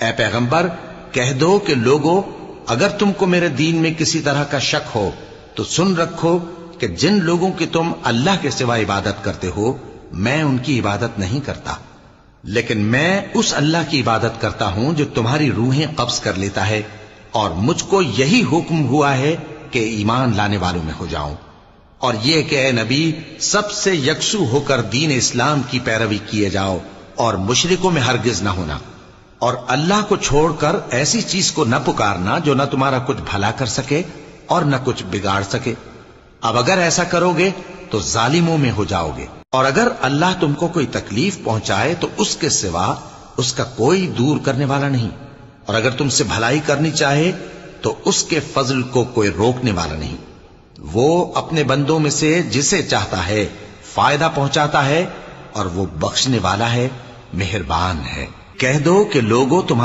اے پیغمبر کہہ دو کہ لوگو اگر تم کو میرے دین میں کسی طرح کا شک ہو تو سن رکھو کہ جن لوگوں کی تم اللہ کے سوا عبادت کرتے ہو میں ان کی عبادت نہیں کرتا، لیکن میں اس اللہ کی عبادت کرتا ہوں جو تمہاری روحیں قبض کر لیتا ہے، اور مجھ کو یہی حکم ہوا ہے کہ ایمان لانے والوں میں ہو جاؤں، اور یہ کہ اے نبی سب سے یکسو ہو کر دین اسلام کی پیروی کیے جاؤ اور مشرکوں میں ہرگز نہ ہونا، اور اللہ کو چھوڑ کر ایسی چیز کو نہ پکارنا جو نہ تمہارا کچھ بھلا کر سکے اور نہ کچھ بگاڑ سکے۔ اب اگر ایسا کرو گے تو ظالموں میں ہو جاؤ گے، اور اگر اللہ تم کو کوئی تکلیف پہنچائے تو اس کے سوا اس کا کوئی دور کرنے والا نہیں، اور اگر تم سے بھلائی کرنی چاہے تو اس کے فضل کو کوئی روکنے والا نہیں۔ وہ اپنے بندوں میں سے جسے چاہتا ہے فائدہ پہنچاتا ہے، اور وہ بخشنے والا ہے، مہربان ہے۔ کہہ دو کہ لوگوں تمہارے